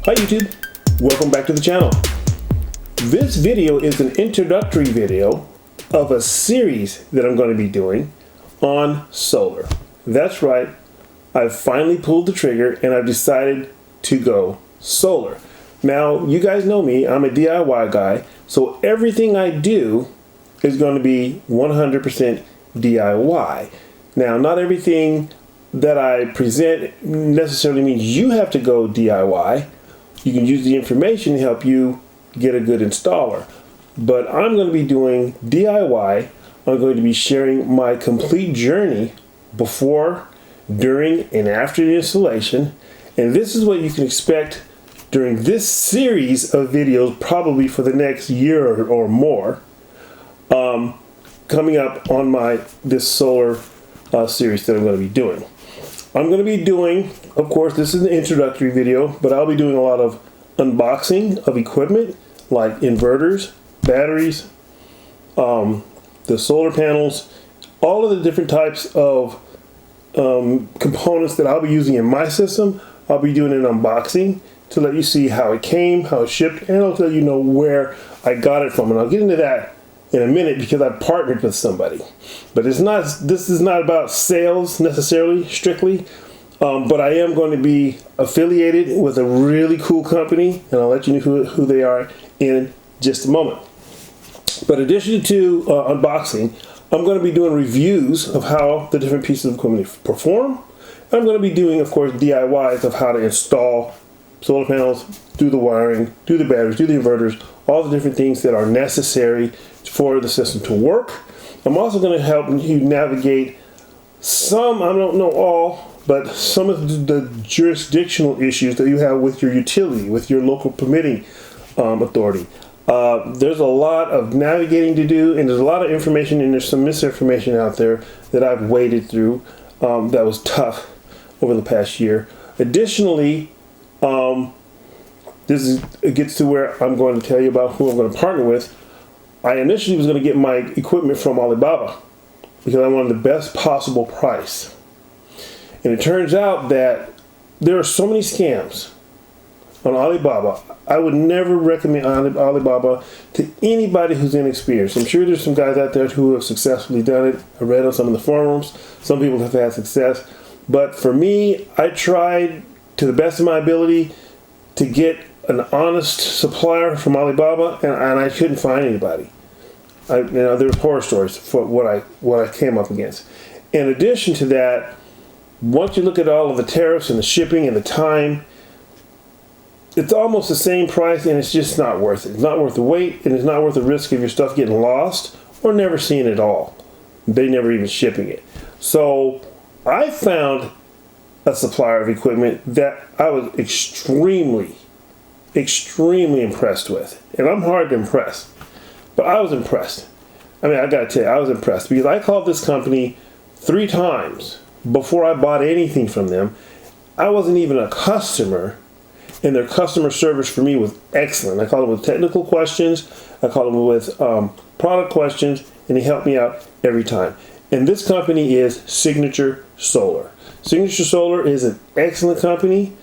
Hi YouTube, welcome back to the channel. This video is an introductory video of a series that I'm going to be doing on solar. That's right, I've finally pulled the trigger and I've decided to go solar. Now, you guys know me, I'm a DIY guy, so everything I do is going to be 100% DIY. Now, not everything that I present necessarily means you have to go DIY. You can use the information to help you get a good installer. But I'm going to be doing DIY. I'm going to be sharing my complete journey before, during, and after the installation. And this is what you can expect during this series of videos, probably for the next year or more, coming up on this solar series that I'm going to be doing. I'm going to be doing, of course, this is an introductory video, but I'll be doing a lot of unboxing of equipment like inverters, batteries, the solar panels, all of the different types of components that I'll be using in my system. I'll be doing an unboxing to let you see how it came, how it shipped, and I'll let you know where I got it from. And I'll get into that in a minute because I partnered with somebody. But this is not about sales necessarily, strictly, but I am going to be affiliated with a really cool company, and I'll let you know who they are in just a moment. But in addition to unboxing, I'm going to be doing reviews of how the different pieces of equipment perform. I'm going to be doing, of course, DIYs of how to install solar panels, do the wiring, do the batteries, do the inverters, all the different things that are necessary for the system to work. I'm also going to help you navigate some, I don't know all, but some of the jurisdictional issues that you have with your utility, with your local permitting authority. There's a lot of navigating to do, and there's a lot of information, and there's some misinformation out there that I've waded through that was tough over the past year. Additionally, it gets to where I'm going to tell you about who I'm going to partner with. I initially was going to get my equipment from Alibaba because I wanted the best possible price. And it turns out that there are so many scams on Alibaba. I would never recommend Alibaba to anybody who's inexperienced. I'm sure there's some guys out there who have successfully done it. I read on some of the forums. Some people have had success. But for me, I tried to the best of my ability to get an honest supplier from Alibaba, and I couldn't find anybody. There were horror stories for what I came up against. In addition to that, once you look at all of the tariffs and the shipping and the time, it's almost the same price, and it's just not worth it. It's not worth the wait, and it's not worth the risk of your stuff getting lost or never seeing it at all. They never even shipping it. So I found a supplier of equipment that I was extremely impressed with. And I'm hard to impress, but I was impressed. I mean, I gotta tell you, I was impressed because I called this company 3 times before I bought anything from them. I wasn't even a customer, and their customer service for me was excellent. I called them with technical questions, I called them with product questions, and they helped me out every time. And this company is Signature Solar. Signature Solar is an excellent company.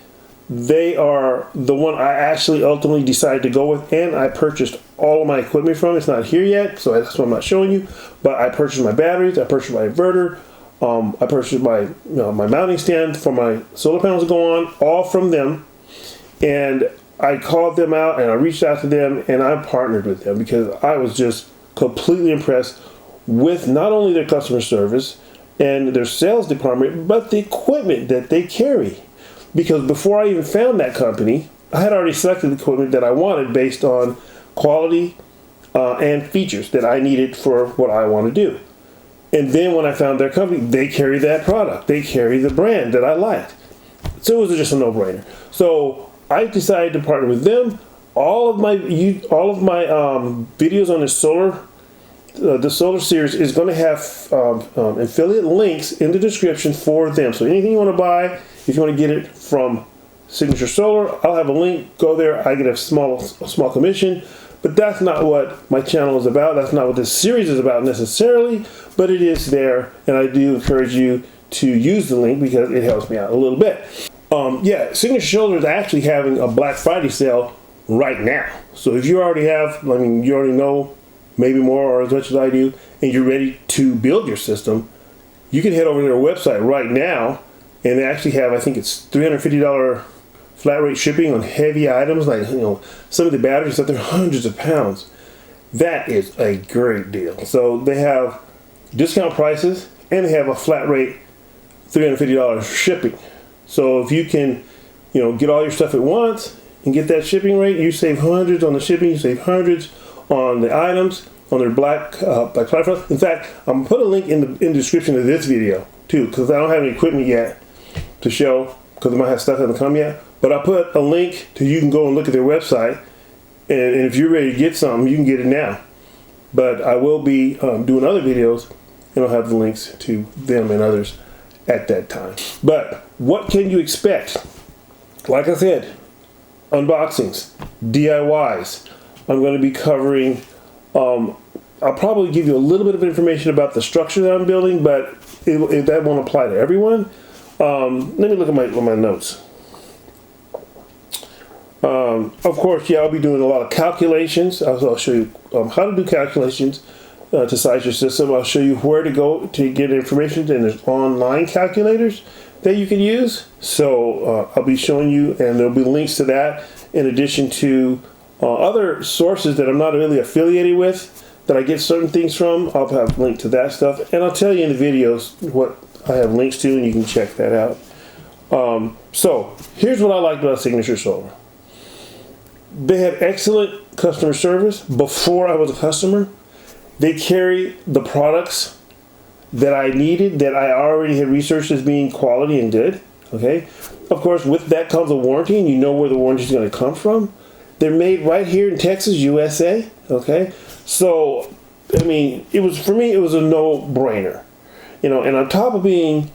They are the one I actually ultimately decided to go with, and I purchased all of my equipment from. It's not here yet, so that's what I'm not showing you. But I purchased my batteries, I purchased my inverter, I purchased my my mounting stand for my solar panels to go on, all from them. And I called them out, and I reached out to them, and I partnered with them because I was just completely impressed with not only their customer service and their sales department, but the equipment that they carry. Because before I even found that company, I had already selected the equipment that I wanted based on quality and features that I needed for what I want to do. And then when I found their company, they carry that product. They carry the brand that I liked. So it was just a no-brainer. So I decided to partner with them. All of my videos on the solar series is going to have affiliate links in the description for them. So anything you want to buy, if you want to get it from Signature Solar, I'll have a link. Go there. I get a small commission. But that's not what my channel is about. That's not what this series is about necessarily. But it is there, and I do encourage you to use the link because it helps me out a little bit. Yeah, Signature Shoulder is actually having a Black Friday sale right now. So if you already have, I mean, you already know maybe more or as much as I do, and you're ready to build your system, you can head over to their website right now, and they actually have, I think it's $350 flat rate shipping on heavy items, like, you know, some of the batteries stuff, they're hundreds of pounds. That is a great deal. So they have discount prices, and they have a flat rate $350 shipping. So if you can, you know, get all your stuff at once and get that shipping rate, you save hundreds on the shipping, you save hundreds on the items, on their Black Friday. In fact, I'm gonna put a link in the description of this video too, because I don't have any equipment yet to show, because I might have stuff that hasn't come yet. But I'll put a link to, you can go and look at their website, and if you're ready to get something, you can get it now. But I will be doing other videos, and I'll have the links to them and others at that time. But what can you expect? Like I said, unboxings, DIYs. I'm going to be covering, I'll probably give you a little bit of information about the structure that I'm building, but that won't apply to everyone. Let me look at my notes. Of course, yeah, I'll be doing a lot of calculations. I'll show you how to do calculations to size your system. I'll show you where to go to get information, and there's online calculators that you can use. So I'll be showing you, and there'll be links to that in addition to other sources that I'm not really affiliated with, that I get certain things from. I'll have a link to that stuff, and I'll tell you in the videos what I have links to, and you can check that out. So here's what I like about Signature Solar. They have excellent customer service. Before I was a customer, they carry the products that I needed, that I already had researched as being quality and good. Okay, of course, with that comes a warranty, and you know where the warranty is going to come from. They're made right here in Texas, USA. Okay, so I mean, it was, for me, it was a no-brainer. You know, and on top of being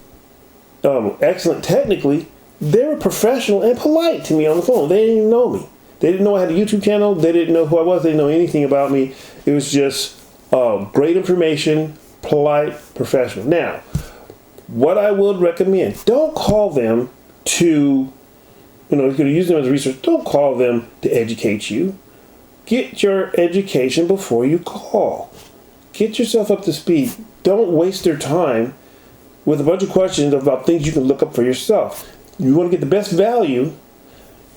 excellent technically, they were professional and polite to me on the phone. They didn't even know me. They didn't know I had a YouTube channel. They didn't know who I was. They didn't know anything about me. It was just great information, polite, professional. Now, what I would recommend, don't call them to, you know, if you're going to use them as research, don't call them to educate you. Get your education before you call. Get yourself up to speed. Don't waste their time with a bunch of questions about things you can look up for yourself. You want to get the best value,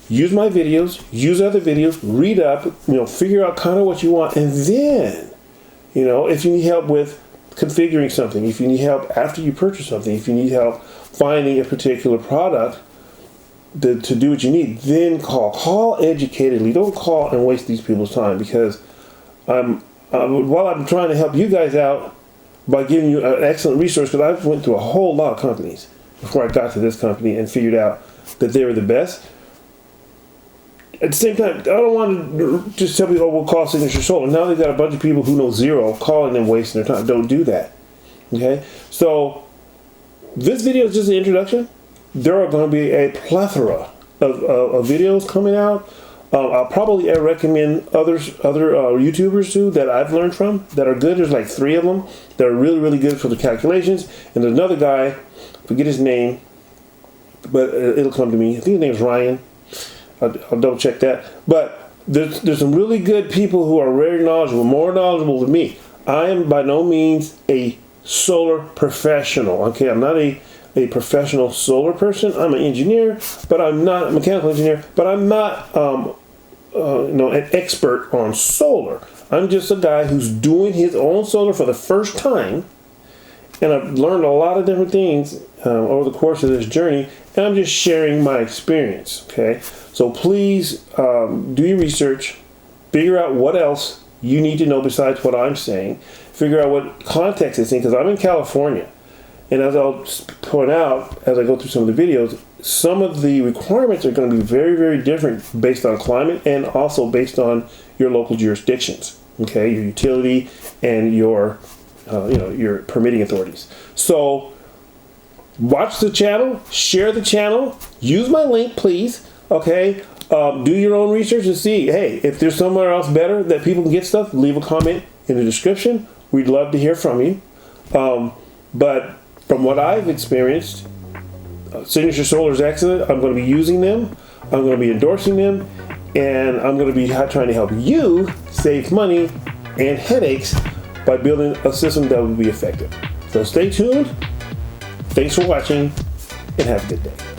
use my videos, use other videos, read up, you know, figure out kind of what you want, and then, you know, if you need help with configuring something, if you need help after you purchase something, if you need help finding a particular product to do what you need, then call. Call educatedly. Don't call and waste these people's time, because while I'm trying to help you guys out by giving you an excellent resource, because I went through a whole lot of companies before I got to this company and figured out that they were the best. At the same time, I don't want to just tell people, oh, we'll call Signature Solar. Now they've got a bunch of people who know zero calling them, wasting their time. Don't do that. Okay? So, this video is just an introduction. There are going to be a plethora of videos coming out. I'll probably recommend other YouTubers too that I've learned from that are good. There's like 3 of them that are really, really good for the calculations. And there's another guy, forget his name, but it'll come to me. I think his name is Ryan. I'll double check that. But there's some really good people who are very knowledgeable, more knowledgeable than me. I am by no means a solar professional. Okay, I'm not a professional solar person. I'm an engineer, but I'm not a mechanical engineer. But I'm not an expert on solar. I'm just a guy who's doing his own solar for the first time, and I've learned a lot of different things over the course of this journey, and I'm just sharing my experience. Okay. So please do your research, figure out what else you need to know besides what I'm saying, figure out what context it's in, because I'm in California. And as I'll point out as I go through some of the videos, some of the requirements are going to be very, very different based on climate and also based on your local jurisdictions, okay, your utility and your permitting authorities. So watch the channel, share the channel, use my link, please. Okay, do your own research and see, hey, if there's somewhere else better that people can get stuff, leave a comment in the description. We'd love to hear from you. But from what I've experienced, Signature Solar is excellent. I'm going to be using them. I'm going to be endorsing them. And I'm going to be trying to help you save money and headaches by building a system that will be effective. So stay tuned. Thanks for watching and have a good day.